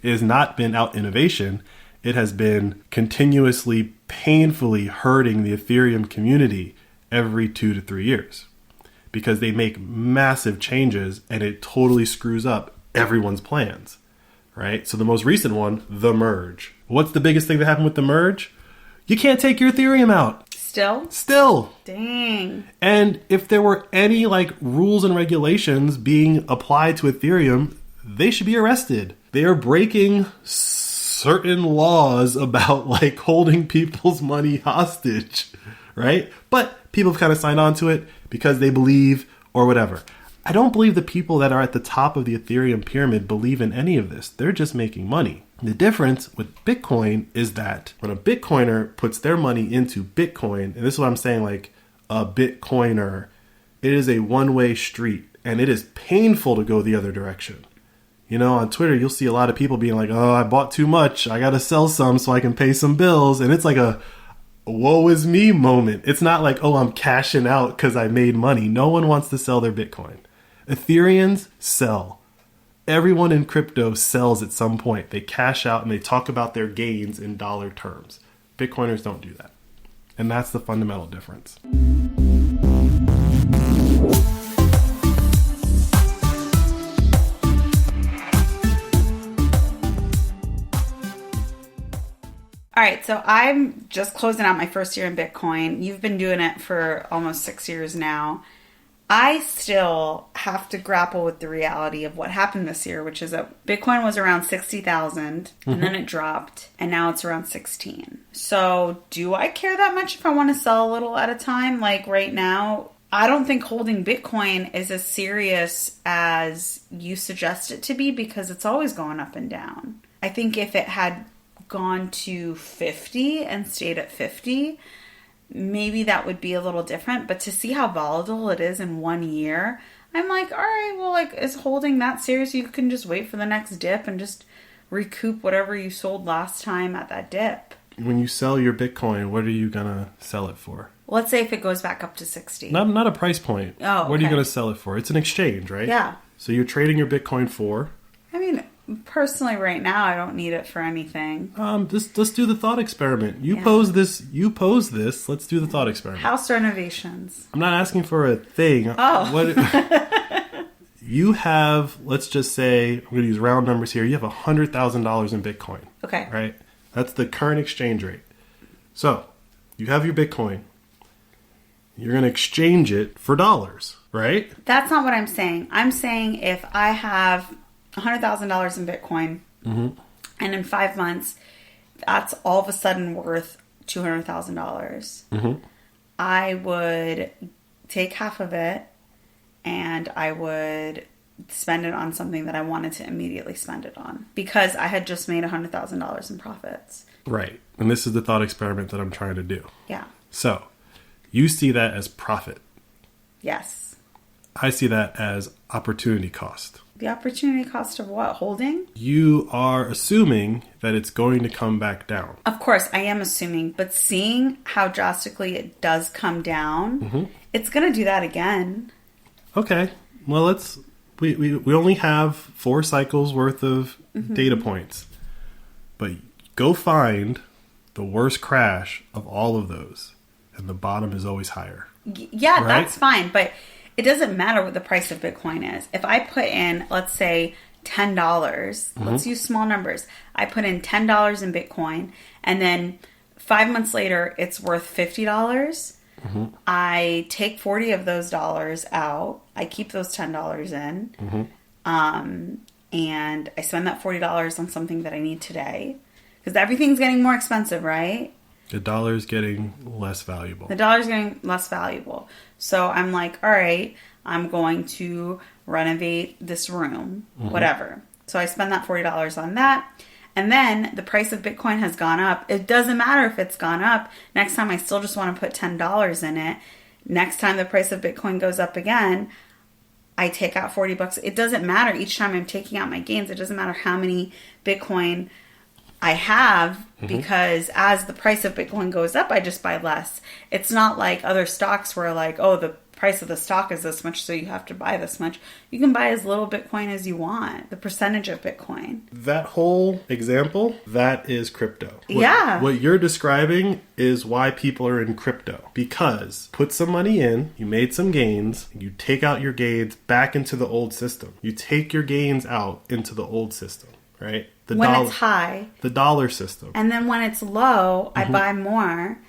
is not been out-innovation. It has been continuously, painfully hurting the Ethereum community every 2 to 3 years. Because they make massive changes and it totally screws up everyone's plans. Right? So the most recent one, the merge. What's the biggest thing that happened with the merge? You can't take your Ethereum out. Still. Dang. And if there were any rules and regulations being applied to Ethereum, they should be arrested. They are breaking certain laws about holding people's money hostage, right? But people have kind of signed on to it because they believe or whatever. I don't believe the people that are at the top of the Ethereum pyramid believe in any of this. They're just making money. The difference with Bitcoin is that when a Bitcoiner puts their money into Bitcoin, and this is what I'm saying, a Bitcoiner, it is a one-way street, and it is painful to go the other direction. On Twitter, you'll see a lot of people being like, oh, I bought too much. I got to sell some so I can pay some bills. And it's like a woe is me moment. It's not like, oh, I'm cashing out because I made money. No one wants to sell their Bitcoin. Ethereans sell. Everyone in crypto sells at some point. They cash out and they talk about their gains in dollar terms. Bitcoiners don't do that. And that's the fundamental difference. All right, so I'm just closing out my first year in Bitcoin. You've been doing it for almost 6 years now. I still have to grapple with the reality of what happened this year, which is that Bitcoin was around 60,000 and then it dropped and now it's around 16. So do I care that much if I want to sell a little at a time? Right now, I don't think holding Bitcoin is as serious as you suggest it to be because it's always going up and down. I think if it had gone to 50 and stayed at 50, maybe that would be a little different. But to see how volatile it is in 1 year, I'm like, all right, well, is holding that serious? You can just wait for the next dip and just recoup whatever you sold last time at that dip. When you sell your Bitcoin, what are you going to sell it for? Let's say if it goes back up to 60. Not a price point. Oh, okay. What are you going to sell it for? It's an exchange, right? Yeah. So you're trading your Bitcoin for? I mean, personally, right now, I don't need it for anything. Let's do the thought experiment. You pose this. Let's do the thought experiment. House renovations. I'm not asking for a thing. Oh. What you have? Let's just say I'm going to use round numbers here. You have $100,000 in Bitcoin. Okay. Right. That's the current exchange rate. So you have your Bitcoin. You're going to exchange it for dollars, right? That's not what I'm saying. I'm saying if I have $100,000 in Bitcoin, and in 5 months, that's all of a sudden worth $200,000. I would take half of it, and I would spend it on something that I wanted to immediately spend it on because I had just made $100,000 in profits. Right, and this is the thought experiment that I'm trying to do. Yeah. So, you see that as profit. Yes. I see that as opportunity cost. The opportunity cost of what? Holding? You are assuming that it's going to come back down. Of course, I am assuming. But seeing how drastically it does come down, it's going to do that again. Okay. Well, we only have 4 cycles worth of data points. But go find the worst crash of all of those. And the bottom is always higher. Yeah, right? That's fine. But it doesn't matter what the price of Bitcoin is. If I put in, let's say, $10, let's use small numbers. I put in $10 in Bitcoin, and then 5 months later, it's worth $50. I take 40 of those dollars out. I keep those $10 in. And I spend that $40 on something that I need today. Because everything's getting more expensive, right? The dollar is getting less valuable. The dollar's getting less valuable. So I'm like, all right, I'm going to renovate this room, whatever. So I spend that $40 on that. And then the price of Bitcoin has gone up. It doesn't matter if it's gone up. Next time I still just want to put $10 in it. Next time the price of Bitcoin goes up again, I take out $40. It doesn't matter. Each time I'm taking out my gains, it doesn't matter how many Bitcoin I have, because as the price of Bitcoin goes up, I just buy less. It's not like other stocks where like, oh, the price of the stock is this much, so you have to buy this much. You can buy as little Bitcoin as you want, the percentage of Bitcoin. That whole example, that is crypto. What you're describing is why people are in crypto. Because put some money in, you made some gains, you take out your gains back into the old system. You take your gains out into the old system, right? It's high. The dollar system. And then when it's low, I buy more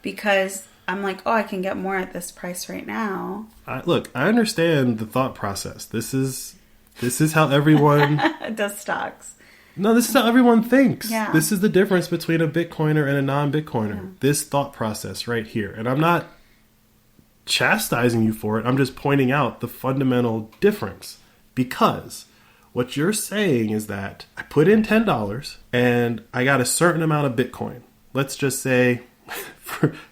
because I'm like, oh, I can get more at this price right now. Look, I understand the thought process. This is how everyone does stocks. No, this is how everyone thinks. Yeah. This is the difference between a Bitcoiner and a non-Bitcoiner. Yeah. This thought process right here. And I'm not chastising you for it. I'm just pointing out the fundamental difference. Because what you're saying is that I put in $10 and I got a certain amount of Bitcoin. Let's just say,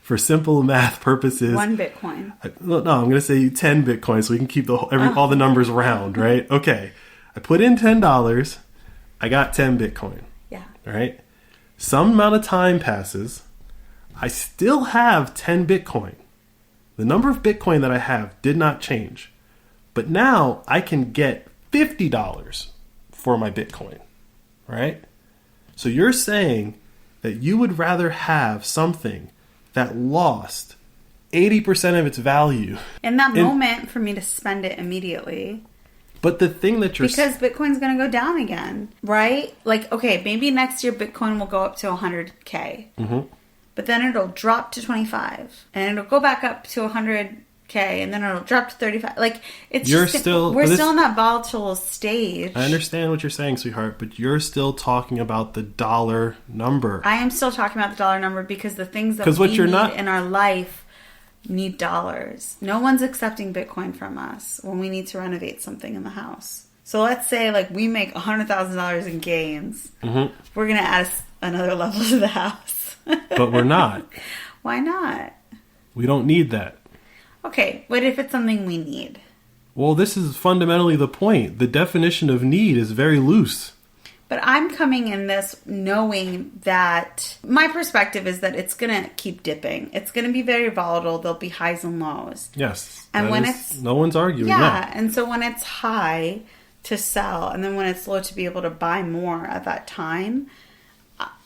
for simple math purposes, 1 Bitcoin. No, I'm going to say 10 Bitcoin so we can keep all the numbers round, right? Okay. I put in $10. I got 10 Bitcoin. Yeah. All right. Some amount of time passes. I still have 10 Bitcoin. The number of Bitcoin that I have did not change. But now I can get $50 for my Bitcoin. Right? So you're saying that you would rather have something that lost 80% of its value. In that moment for me to spend it immediately. But the thing that you're... Because Bitcoin's going to go down again, right? Like, okay, maybe next year Bitcoin will go up to 100K. Mm-hmm. But then it'll drop to 25. And it'll go back up to 100K. And then it'll drop to 35. Like, it's we're still in that volatile stage. I understand what you're saying, sweetheart. But you're still talking about the dollar number. I am still talking about the dollar number because the things that we need in our life... need dollars. No one's accepting Bitcoin from us when we need to renovate something in the house. So let's say like we make $100,000 in gains. Mm-hmm. We're going to add another level to the house. But we're not. Why not? We don't need that. Okay, what if it's something we need? Well, this is fundamentally the point. The definition of need is very loose. But I'm coming in this knowing that my perspective is that it's going to keep dipping. It's going to be very volatile. There'll be highs and lows. Yes. And when it's... No one's arguing that. Yeah. And so when it's high to sell and then when it's low to be able to buy more at that time,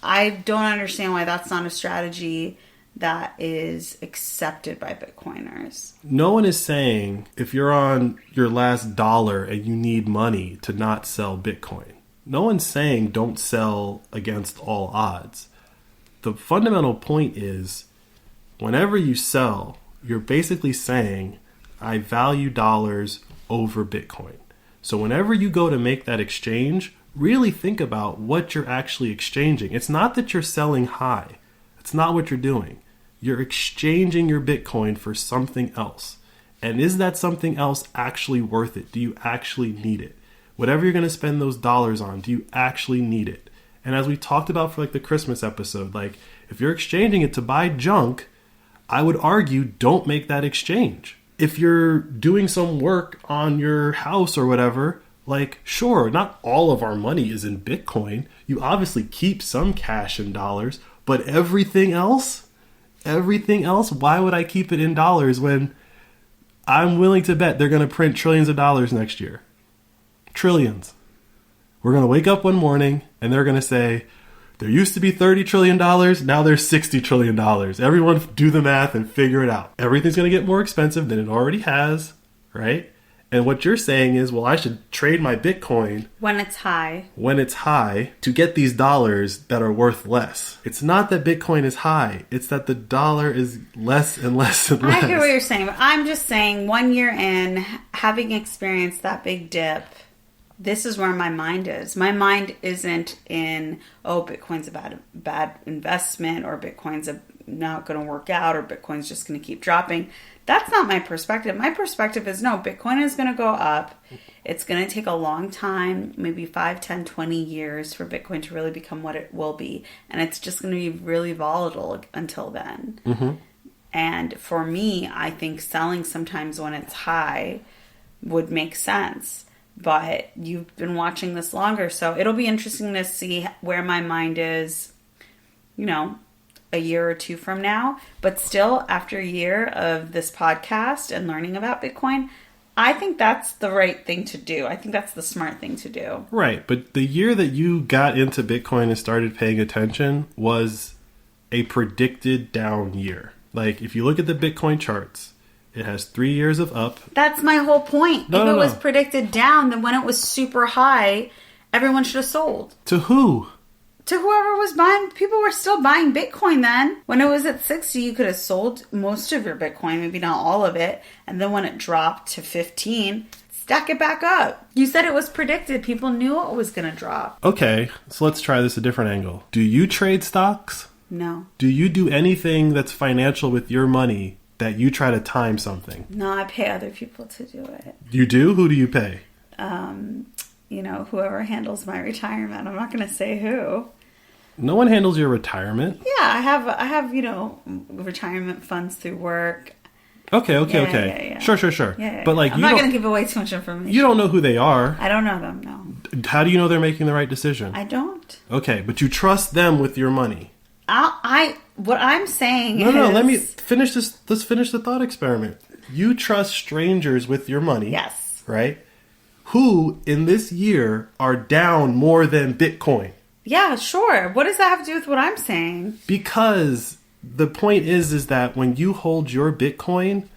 I don't understand why that's not a strategy that is accepted by Bitcoiners. No one is saying if you're on your last dollar and you need money to not sell Bitcoin. No one's saying don't sell against all odds. The fundamental point is whenever you sell, you're basically saying, I value dollars over Bitcoin. So whenever you go to make that exchange, really think about what you're actually exchanging. It's not that you're selling high. It's not what you're doing. You're exchanging your Bitcoin for something else. And is that something else actually worth it? Do you actually need it? Whatever you're going to spend those dollars on, do you actually need it? And as we talked about for like the Christmas episode, like if you're exchanging it to buy junk, I would argue don't make that exchange. If you're doing some work on your house or whatever, like sure, not all of our money is in Bitcoin. You obviously keep some cash in dollars, but everything else, why would I keep it in dollars when I'm willing to bet they're going to print trillions of dollars next year? Trillions. We're going to wake up one morning and they're going to say, there used to be $30 trillion, now there's $60 trillion. Everyone do the math and figure it out. Everything's going to get more expensive than it already has, right? And what you're saying is, well, I should trade my Bitcoin when it's high to get these dollars that are worth less. It's not that Bitcoin is high. It's that the dollar is less and less and less. I hear what you're saying, but I'm just saying 1 year in, having experienced that big dip, this is where my mind is. My mind isn't in, oh, Bitcoin's a bad investment, or Bitcoin's not going to work out, or Bitcoin's just going to keep dropping. That's not my perspective. My perspective is, no, Bitcoin is going to go up. It's going to take a long time, maybe 5, 10, 20 years for Bitcoin to really become what it will be. And it's just going to be really volatile until then. Mm-hmm. And for me, I think selling sometimes when it's high would make sense. But you've been watching this longer, so it'll be interesting to see where my mind is, a year or two from now. But still, after a year of this podcast and learning about Bitcoin, I think that's the right thing to do. I think that's the smart thing to do. Right, but the year that you got into Bitcoin and started paying attention was a predicted down year. Like, if you look at the Bitcoin charts, it has 3 years of up. That's my whole point. If it was predicted down, then when it was super high, everyone should have sold. To who? to whoever was buying. People were still buying Bitcoin then. When it was at 60, you could have sold most of your Bitcoin, maybe not all of it. And then when it dropped to 15, stack it back up. You said it was predicted. People knew it was going to drop. Okay, so let's try this a different angle. Do you trade stocks? No. Do you do anything that's financial with your money that you try to time something? No, I pay other people to do it. You do? Who do you pay? Whoever handles my retirement. I'm not going to say who. No one handles your retirement. Yeah, I have, retirement funds through work. Okay. Yeah. Sure. Yeah. But I'm not going to give away too much information. You don't know who they are. I don't know them, no. How do you know they're making the right decision? I don't. Okay, but you trust them with your money. What I'm saying is... No, let me finish this. Let's finish the thought experiment. You trust strangers with your money. Yes. Right? Who, in this year, are down more than Bitcoin. Yeah, sure. What does that have to do with what I'm saying? Because the point is that when you hold your Bitcoin,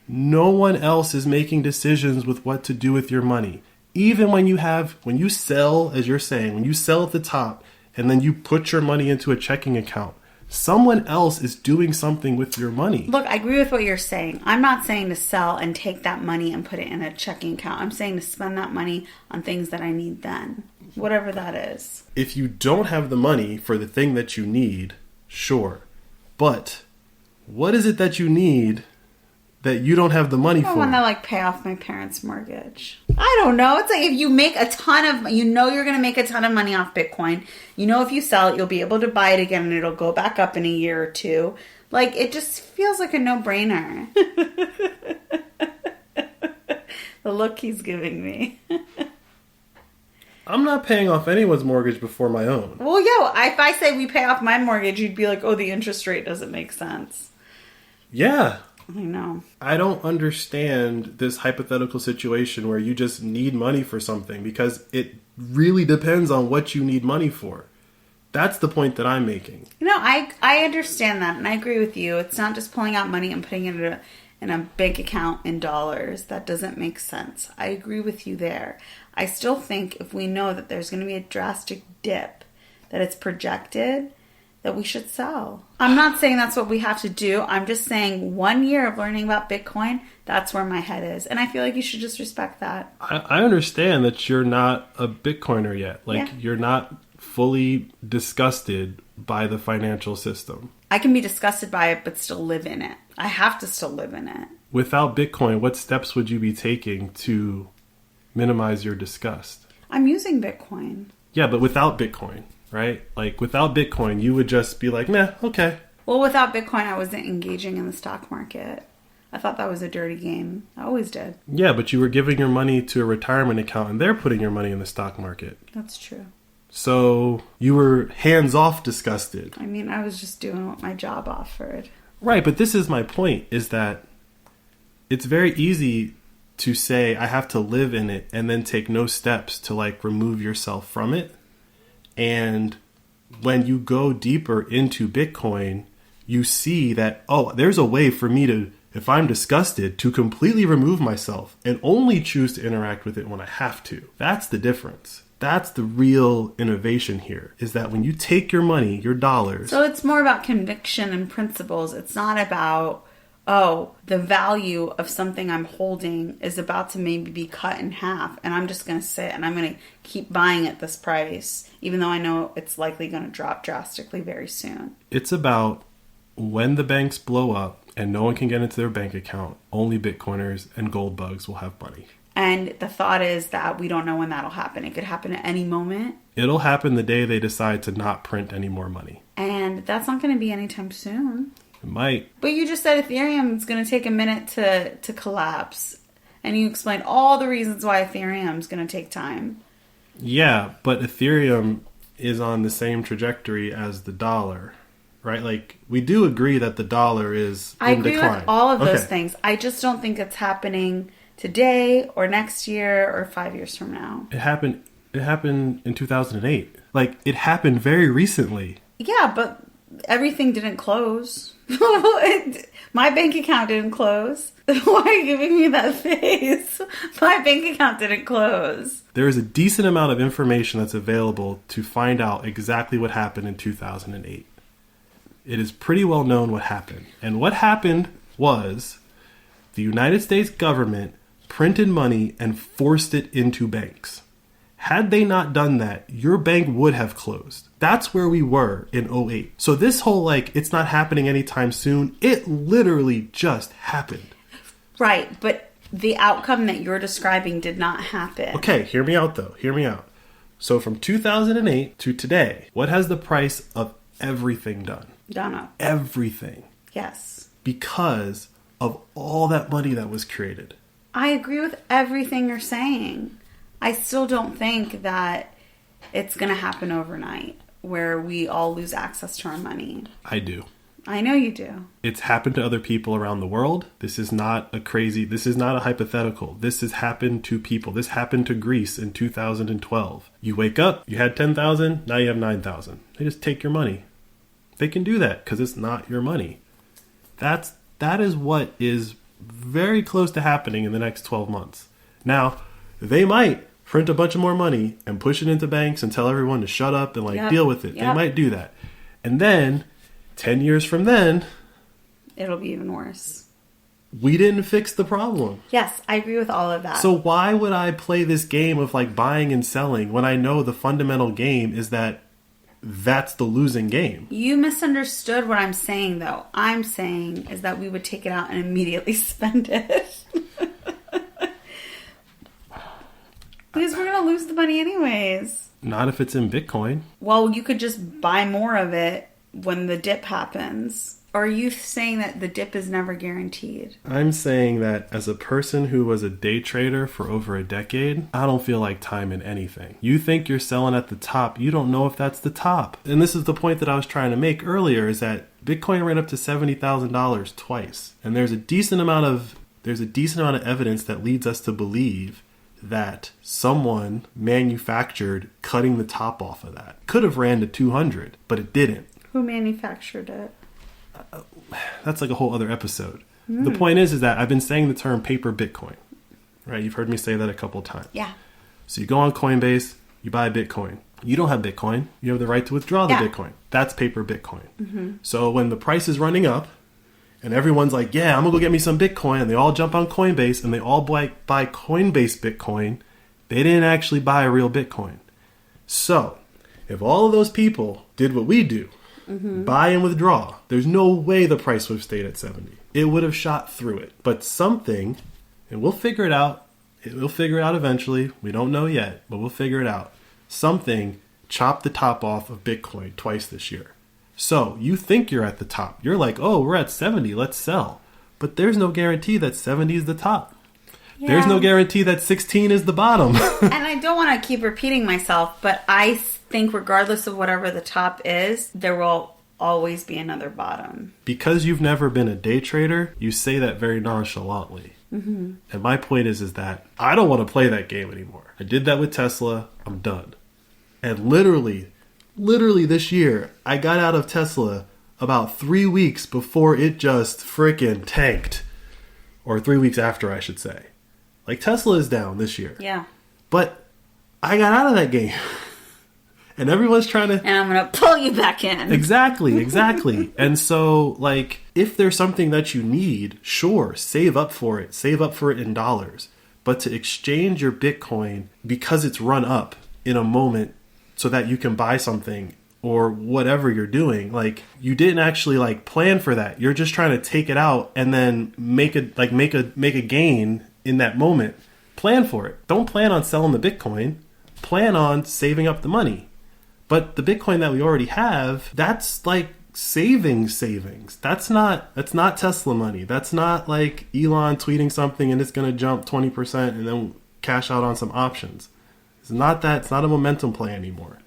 no one else is making decisions with what to do with your money. Even when you sell, as you're saying, when you sell at the top and then you put your money into a checking account, someone else is doing something with your money. Look, I agree with what you're saying. I'm not saying to sell and take that money and put it in a checking account. I'm saying to spend that money on things that I need then. Whatever that is. If you don't have the money for the thing that you need, sure. But what is it that you need that you don't have the money for? I want to pay off my parents' mortgage. I don't know. It's like if you make a ton of, you're going to make a ton of money off Bitcoin. If you sell it, you'll be able to buy it again and it'll go back up in a year or two. It just feels like a no-brainer. The look he's giving me. I'm not paying off anyone's mortgage before my own. Well, if I say we pay off my mortgage, you'd be like, oh, the interest rate doesn't make sense. Yeah. I know. I don't understand this hypothetical situation where you just need money for something because it really depends on what you need money for. That's the point that I'm making. I understand that and I agree with you. It's not just pulling out money and putting it in a bank account in dollars. That doesn't make sense. I agree with you there. I still think if we know that there's going to be a drastic dip, that it's projected, that we should sell. I'm not saying that's what we have to do. I'm just saying 1 year of learning about Bitcoin, that's where my head is. And I feel like you should just respect that. I understand that you're not a Bitcoiner yet. You're not fully disgusted by the financial system. I can be disgusted by it, but still live in it. I have to still live in it. Without Bitcoin, what steps would you be taking to minimize your disgust? I'm using Bitcoin. Yeah, but without Bitcoin, right? Without Bitcoin, you would just be like, meh, okay. Well, without Bitcoin, I wasn't engaging in the stock market. I thought that was a dirty game. I always did. Yeah, but you were giving your money to a retirement account and they're putting your money in the stock market. That's true. So you were hands-off disgusted. I was just doing what my job offered. Right, but this is my point, is that it's very easy to say I have to live in it and then take no steps to remove yourself from it. And when you go deeper into Bitcoin, you see that, there's a way for me to, if I'm disgusted, to completely remove myself and only choose to interact with it when I have to. That's the difference. That's the real innovation here, is that when you take your money, your dollars... So it's more about conviction and principles. It's not about, the value of something I'm holding is about to maybe be cut in half, and I'm just going to sit and I'm going to keep buying at this price, even though I know it's likely going to drop drastically very soon. It's about when the banks blow up and no one can get into their bank account, only Bitcoiners and gold bugs will have money. And the thought is that we don't know when that'll happen. It could happen at any moment. It'll happen the day they decide to not print any more money. And that's not going to be anytime soon. It might. But you just said Ethereum is going to take a minute to collapse. And you explained all the reasons why Ethereum is going to take time. Yeah, but Ethereum is on the same trajectory as the dollar, right? We do agree that the dollar is in decline. I agree with all of those things. I just don't think it's happening today or next year or 5 years from now. It happened in 2008. It happened very recently. Yeah, but everything didn't close. My bank account didn't close. Why are you giving me that face? My bank account didn't close. There is a decent amount of information that's available to find out exactly what happened in 2008. It is pretty well known what happened. And what happened was the United States government printed money and forced it into banks. Had they not done that, your bank would have closed. That's where we were in 2008. So this whole, like, it's not happening anytime soon, it literally just happened. Right, but the outcome that you're describing did not happen. Okay, hear me out though. Hear me out. So from 2008 to today, what has the price of everything done? Gone up. Everything. Yes. Because of all that money that was created. I agree with everything you're saying. I still don't think that it's going to happen overnight where we all lose access to our money. I do. I know you do. It's happened to other people around the world. This is not a hypothetical. This has happened to people. This happened to Greece in 2012. You wake up, you had 10,000, now you have 9,000. They just take your money. They can do that because it's not your money. That is what is very close to happening in the next 12 months. Now, they might print a bunch of more money and push it into banks and tell everyone to shut up and deal with it. They might do that. And then 10 years from then, it'll be even worse. We didn't fix the problem. Yes, I agree with all of that. So why would I play this game of like buying and selling when I know the fundamental game is that that's the losing game? You misunderstood what I'm saying, though. I'm saying is that we would take it out and immediately spend it. Because we're going to lose the money anyways. Not if it's in Bitcoin. Well, you could just buy more of it when the dip happens. Or are you saying that the dip is never guaranteed? I'm saying that as a person who was a day trader for over a decade, I don't feel like timing anything. You think you're selling at the top. You don't know if that's the top. And this is the point that I was trying to make earlier, is that Bitcoin ran up to $70,000 twice. And there's a decent amount of evidence that leads us to believe that someone manufactured cutting the top off of that. Could have ran to 200, but it didn't. Who manufactured it? That's like a whole other episode. The point is that I've been saying the term paper Bitcoin, right? You've heard me say that a couple of times. Yeah. So you go on Coinbase, you buy Bitcoin. You don't have Bitcoin. You have the right to withdraw the Bitcoin. That's paper Bitcoin. Mm-hmm. So when the price is running up and everyone's like, yeah, I'm going to go get me some Bitcoin, and they all jump on Coinbase and they all buy Coinbase Bitcoin, they didn't actually buy a real Bitcoin. So if all of those people did what we do, buy and withdraw, there's no way the price would have stayed at 70. It would have shot through it. But something, and we'll figure it out. We'll figure it out eventually. We don't know yet, but we'll figure it out. Something chopped the top off of Bitcoin twice this year. So you think you're at the top. You're like, oh, we're at 70. Let's sell. But there's no guarantee that 70 is the top. Yeah. There's no guarantee that 16 is the bottom. And I don't want to keep repeating myself, but I think regardless of whatever the top is, there will always be another bottom. Because you've never been a day trader, you say that very nonchalantly. Mm-hmm. And my point is that I don't want to play that game anymore. I did that with Tesla. I'm done. And literally this year, I got out of Tesla about 3 weeks before it just freaking tanked. Or 3 weeks after, I should say. Like, Tesla is down this year. Yeah. But I got out of that game. And everyone's trying to... And I'm going to pull you back in. Exactly. And so, like, if there's something that you need, sure, save up for it. Save up for it in dollars. But to exchange your Bitcoin because it's run up in a moment so that you can buy something or whatever you're doing, like, you didn't actually, like, plan for that. You're just trying to take it out and then make a gain in that moment. Plan for it. Don't plan on selling the Bitcoin. Plan on saving up the money. But the Bitcoin that we already have, that's like savings. That's not Tesla money. That's not like Elon tweeting something and it's going to jump 20% and then cash out on some options. It's not that. It's not a momentum play anymore.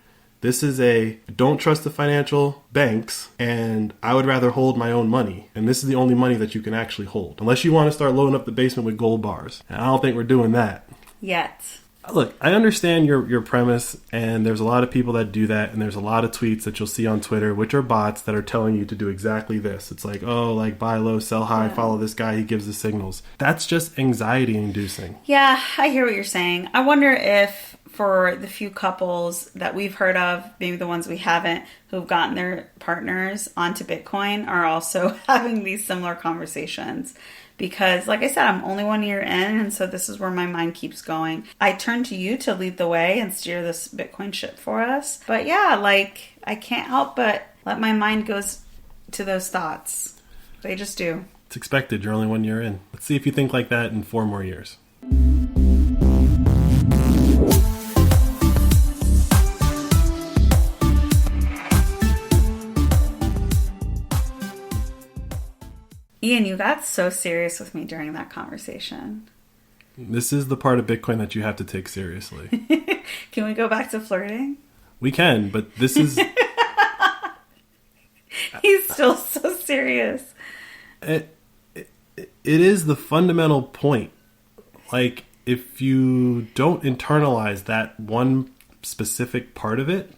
This is a don't trust the financial banks, and I would rather hold my own money. And this is the only money that you can actually hold. Unless you want to start loading up the basement with gold bars. And I don't think we're doing that. Yet. Look, I understand your premise, and there's a lot of people that do that, and there's a lot of tweets that you'll see on Twitter, which are bots that are telling you to do exactly this. It's like, oh, like buy low, sell high, follow this guy, he gives the signals. That's just anxiety inducing. Yeah, I hear what you're saying. I wonder if for the few couples that we've heard of, maybe the ones we haven't, who've gotten their partners onto Bitcoin are also having these similar conversations. Because, like I said, I'm only 1 year in, and so this is where my mind keeps going. I turn to you to lead the way and steer this Bitcoin ship for us. But yeah, like, I can't help but let my mind go to those thoughts. They just do. It's expected. You're only 1 year in. Let's see if you think like that in 4 more years. Ian, you got so serious with me during that conversation. This is the part of Bitcoin that you have to take seriously. Can we go back to flirting? We can, but this is... He's still so serious. It is the fundamental point. Like, if you don't internalize that one specific part of it,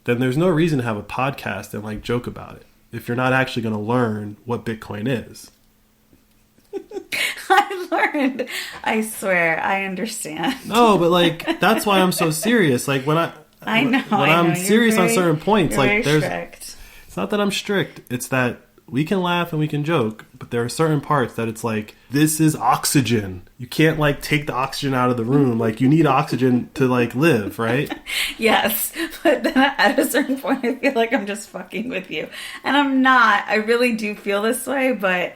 then there's no reason to have a podcast and, like, joke about it if you're not actually going to learn what Bitcoin is. I learned. I swear, I understand. No, but like that's why I'm so serious. Like when I'm serious on certain points, like there's strict. It's not that I'm strict. It's that we can laugh and we can joke, but there are certain parts that it's like this is oxygen. You can't like take the oxygen out of the room. Like you need oxygen to like live, right? Yes, but then at a certain point, I feel like I'm just fucking with you, and I'm not. I really do feel this way, but.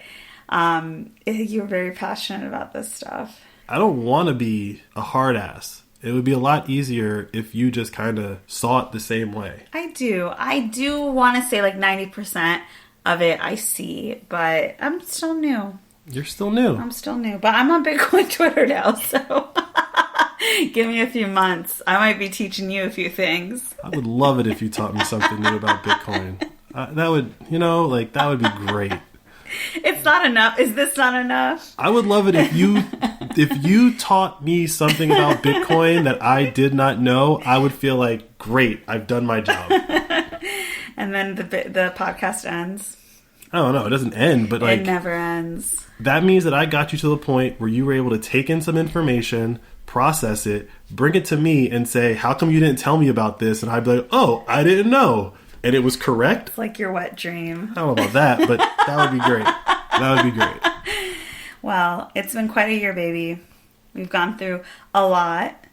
You're very passionate about this stuff. I don't want to be a hard ass. It would be a lot easier if you just kind of saw it the same way. I do want to say like 90% of it I see, but I'm still new. You're still new. I'm still new, but I'm on Bitcoin Twitter now, so give me a few months. I might be teaching you a few things. I would love it if you taught me something new about Bitcoin. That would, that would be great. It's not enough. Is this not enough? I would love it if you taught me something about Bitcoin that I did not know. I would feel like, great, I've done my job. And then the podcast ends. I don't know. It doesn't end, but like... It never ends. That means that I got you to the point where you were able to take in some information, process it, bring it to me and say, how come you didn't tell me about this? And I'd be like, oh, I didn't know. And it was correct. It's like your wet dream. I don't know about that, but that would be great. That would be great. Well, it's been quite a year, baby. We've gone through a lot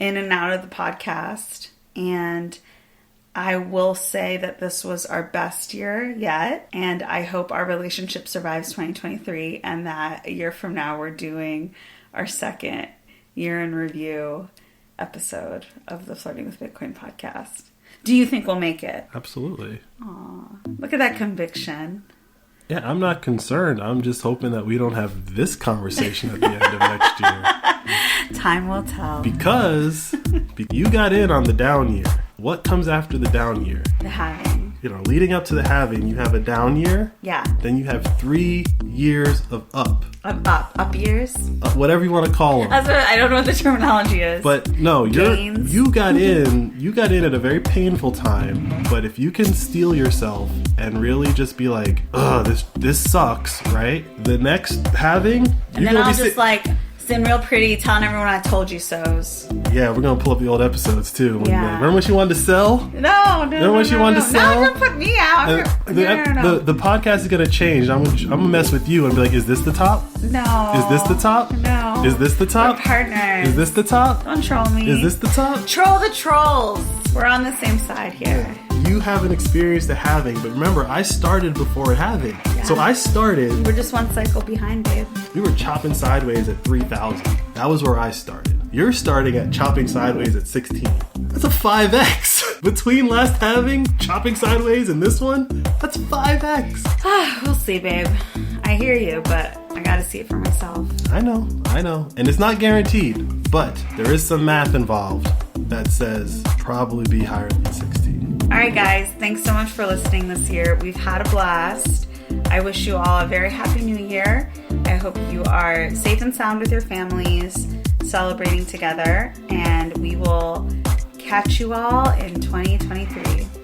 in and out of the podcast. And I will say that this was our best year yet. And I hope our relationship survives 2023 and that a year from now we're doing our second year in review episode of the Flirting with Bitcoin podcast. Do you think we'll make it? Absolutely. Aw, look at that conviction. Yeah, I'm not concerned. I'm just hoping that we don't have this conversation at the end of next year. Time will tell. Because you got in on the down year. What comes after the down year? The halving. Leading up to the halving, you have a down year. Yeah. Then you have 3 years of up. Up years? Whatever you want to call them. I don't know what the terminology is. But no, you got in at a very painful time. But if you can steel yourself and really just be like, this sucks, right? The next halving, and then I'll just sitting real pretty, telling everyone I told you so's. Yeah, we're gonna pull up the old episodes too. Yeah. Remember when she wanted to sell? Remember when she wanted to sell? No, don't put me out. The podcast is gonna change. I'm gonna mess with you and be like, is this the top? No. Is this the top? No. Is this the top? We're partners. Is this the top? Don't troll me. Is this the top? Troll the trolls. We're on the same side here. You haven't experienced the halving, but remember, I started before halving. Yeah. So I started... We're just one cycle behind, babe. We were chopping sideways at 3,000. That was where I started. You're starting at chopping sideways at 16. That's a 5x. Between last halving, chopping sideways, and this one, that's 5x. We'll see, babe. I hear you, but I gotta see it for myself. I know. And it's not guaranteed, but there is some math involved that says probably be higher than 16. All right, guys. Thanks so much for listening this year. We've had a blast. I wish you all a very happy new year. I hope you are safe and sound with your families, celebrating together, and and we will catch you all in 2023.